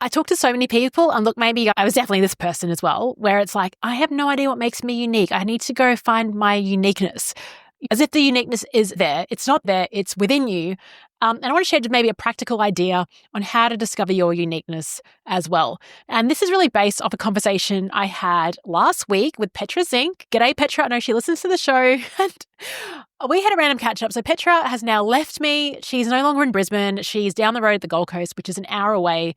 I talk to so many people, and look, maybe I was definitely this person as well, where it's like, I have no idea what makes me unique. I need to go find my uniqueness. As if the uniqueness is there. It's not there. It's within you. And I want to share maybe a practical idea on how to discover your uniqueness as well. And this is really based off a conversation I had last week with Petra Zink. G'day, Petra. I know she listens to the show. And we had a random catch up. So Petra has now left me. She's no longer in Brisbane. She's down the road at the Gold Coast, which is an hour away.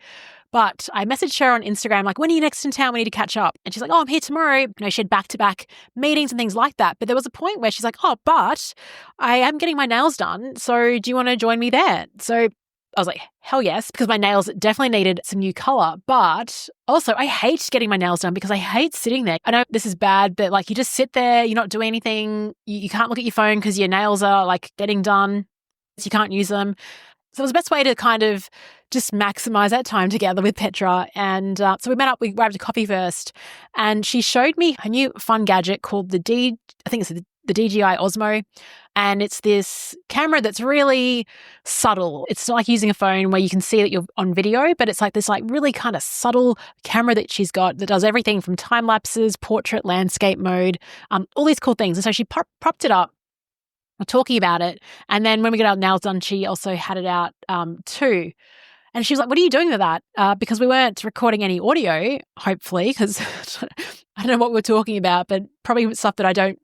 But I messaged her on Instagram, like, when are you next in town? We need to catch up. And she's like, oh, I'm here tomorrow. You know, she had back-to-back meetings and things like that. But there was a point where she's like, oh, but I am getting my nails done. So do you want to join me there? So I was like, hell yes, because my nails definitely needed some new color. But also, I hate getting my nails done because I hate sitting there. I know this is bad, but like you just sit there, you're not doing anything. You can't look at your phone because your nails are like getting done. So you can't use them. So it was the best way to kind of just maximize that time together with Petra. And so we met up, we grabbed a coffee first, and she showed me a new fun gadget called the DJI Osmo. And it's this camera that's really subtle. It's not like using a phone where you can see that you're on video, but it's like this like really kind of subtle camera that she's got that does everything from time lapses, portrait, landscape mode, all these cool things. And so she propped it up, talking about it. And then when we got our nails done, she also had it out too. And she was like, what are you doing with that? Because we weren't recording any audio, hopefully, because I don't know what we're talking about, but probably stuff that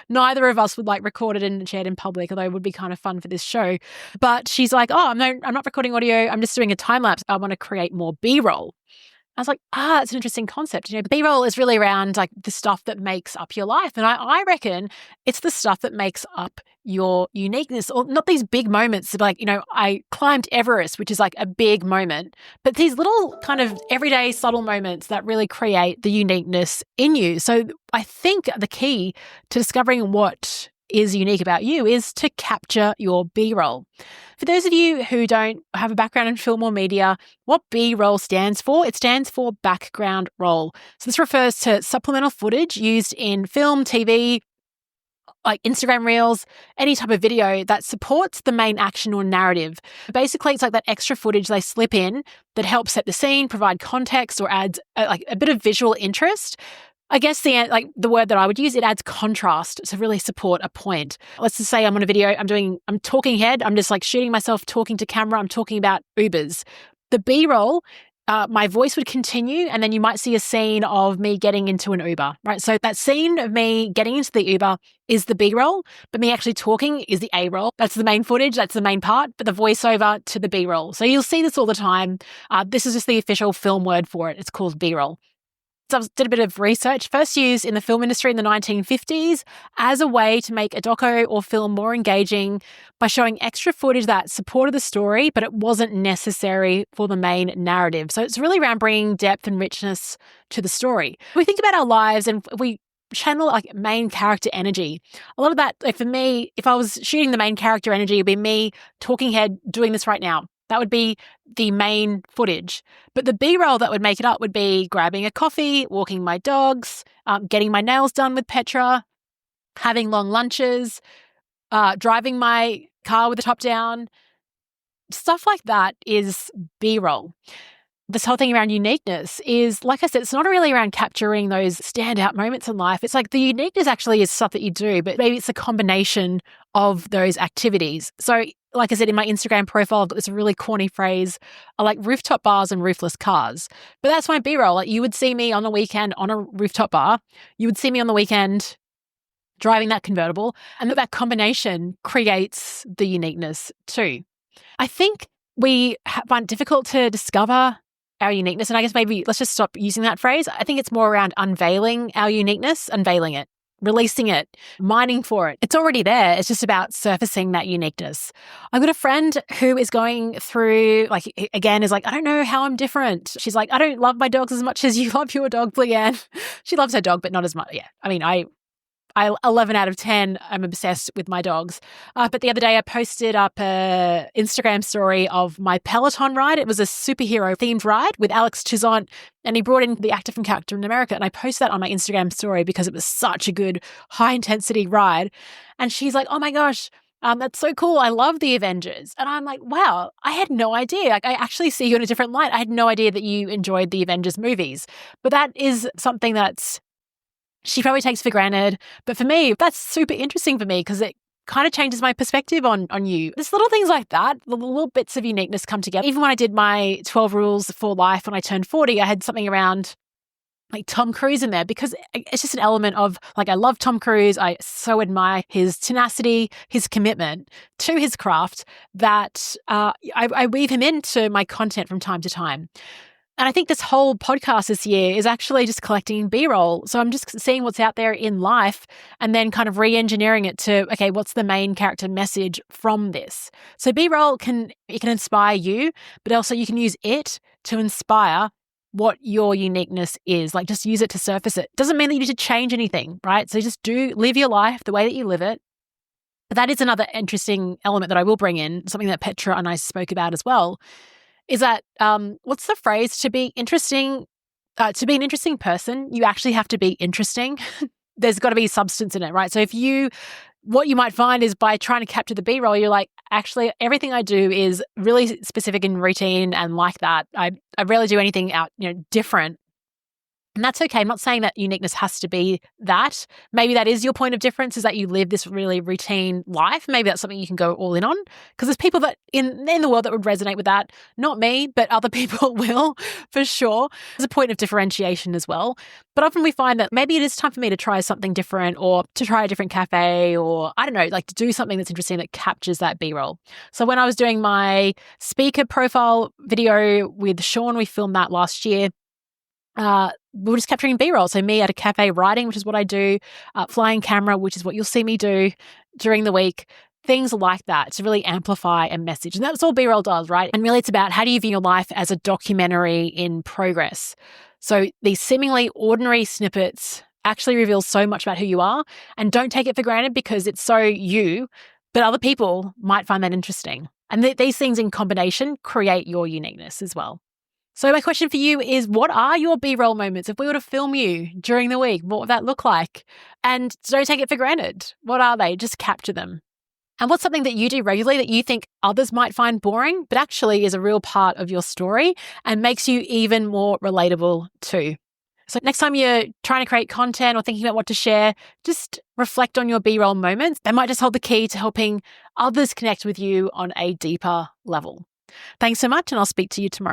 neither of us would like record it and shared in public, although it would be kind of fun for this show. But she's like, oh, I'm not recording audio. I'm just doing a time lapse. I want to create more B-roll. I was like, it's an interesting concept. You know, B-roll is really around like the stuff that makes up your life. And I reckon it's the stuff that makes up your uniqueness, or not these big moments. Like, you know, I climbed Everest, which is like a big moment, but these little kind of everyday subtle moments that really create the uniqueness in you. So I think the key to discovering what is unique about you is to capture your B-roll. For those of you who don't have a background in film or media, what B-roll stands for? It stands for background roll. So this refers to supplemental footage used in film, TV, like Instagram reels, any type of video that supports the main action or narrative. Basically, it's like that extra footage they slip in that helps set the scene, provide context, or adds like a bit of visual interest. I guess the word that I would use, it adds contrast to really support a point. Let's just say I'm on a video, I'm talking head, I'm just like shooting myself, talking to camera, I'm talking about Ubers. The B-roll, my voice would continue, and then you might see a scene of me getting into an Uber, right? So that scene of me getting into the Uber is the B-roll, but me actually talking is the A-roll. That's the main footage, that's the main part, but the voiceover to the B-roll. So you'll see this all the time. This is just the official film word for it. It's called B-roll. So I did a bit of research, first used in the film industry in the 1950s as a way to make a doco or film more engaging by showing extra footage that supported the story, but it wasn't necessary for the main narrative. So it's really around bringing depth and richness to the story. We think about our lives and we channel like main character energy. A lot of that, like for me, if I was shooting the main character energy, it'd be me talking head doing this right now. That would be the main footage. But the B-roll that would make it up would be grabbing a coffee, walking my dogs, getting my nails done with Petra, having long lunches, driving my car with the top down. Stuff like that is B-roll. This whole thing around uniqueness is, like I said, it's not really around capturing those standout moments in life. It's like the uniqueness actually is stuff that you do, but maybe it's a combination of those activities. So like I said, in my Instagram profile, I've got this really corny phrase, I like rooftop bars and roofless cars. But that's my B-roll. Like you would see me on the weekend on a rooftop bar. You would see me on the weekend driving that convertible. And that combination creates the uniqueness too. I think we find it difficult to discover our uniqueness. And I guess maybe let's just stop using that phrase. I think it's more around unveiling our uniqueness, unveiling it, releasing it, mining for it. It's already there. It's just about surfacing that uniqueness. I've got a friend who is going through, like, again, is like, I don't know how I'm different. She's like, I don't love my dogs as much as you love your dog, Leanne. She loves her dog, but not as much. Yeah. I mean, I 11 out of 10, I'm obsessed with my dogs. But the other day I posted up a Instagram story of my Peloton ride. It was a superhero themed ride with Alex Chizont, and he brought in the actor from Captain America. And I posted that on my Instagram story because it was such a good high intensity ride. And she's like, oh my gosh, That's so cool. I love the Avengers. And I'm like, wow, I had no idea. Like, I actually see you in a different light. I had no idea that you enjoyed the Avengers movies. But that is something that's she probably takes for granted. But for me, that's super interesting for me because it kind of changes my perspective on you. There's little things like that, the little bits of uniqueness come together. Even when I did my 12 rules for life when I turned 40, I had something around like Tom Cruise in there because it's just an element of like, I love Tom Cruise. I so admire his tenacity, his commitment to his craft that I weave him into my content from time to time. And I think this whole podcast this year is actually just collecting B-roll. So I'm just seeing what's out there in life and then kind of re-engineering it to, okay, what's the main character message from this? So B-roll can inspire you, but also you can use it to inspire what your uniqueness is. Like just use it to surface it. Doesn't mean that you need to change anything, right? So just live your life the way that you live it. But that is another interesting element that I will bring in, something that Petra and I spoke about as well, is that what's the phrase? To be interesting, to be an interesting person, you actually have to be interesting. There's got to be substance in it, right? So what you might find is by trying to capture the B-roll, you're like, actually, everything I do is really specific and routine and like that. I rarely do anything different. And that's okay. I'm not saying that uniqueness has to be that. Maybe that is your point of difference, is that you live this really routine life. Maybe that's something you can go all in on, because there's people that in the world that would resonate with that. Not me, but other people will, for sure. There's a point of differentiation as well. But often we find that maybe it is time for me to try something different, or to try a different cafe, or I don't know, like to do something that's interesting that captures that B-roll. So when I was doing my speaker profile video with Sean, we filmed that last year. We were just capturing B-roll. So me at a cafe writing, which is what I do, flying camera, which is what you'll see me do during the week, things like that to really amplify a message. And that's all B-roll does, right? And really it's about how do you view your life as a documentary in progress. So these seemingly ordinary snippets actually reveal so much about who you are, and don't take it for granted because it's so you, but other people might find that interesting. And these things in combination create your uniqueness as well. So my question for you is, what are your B-roll moments? If we were to film you during the week, what would that look like? And don't take it for granted. What are they? Just capture them. And what's something that you do regularly that you think others might find boring, but actually is a real part of your story and makes you even more relatable too? So next time you're trying to create content or thinking about what to share, just reflect on your B-roll moments. They might just hold the key to helping others connect with you on a deeper level. Thanks so much, and I'll speak to you tomorrow.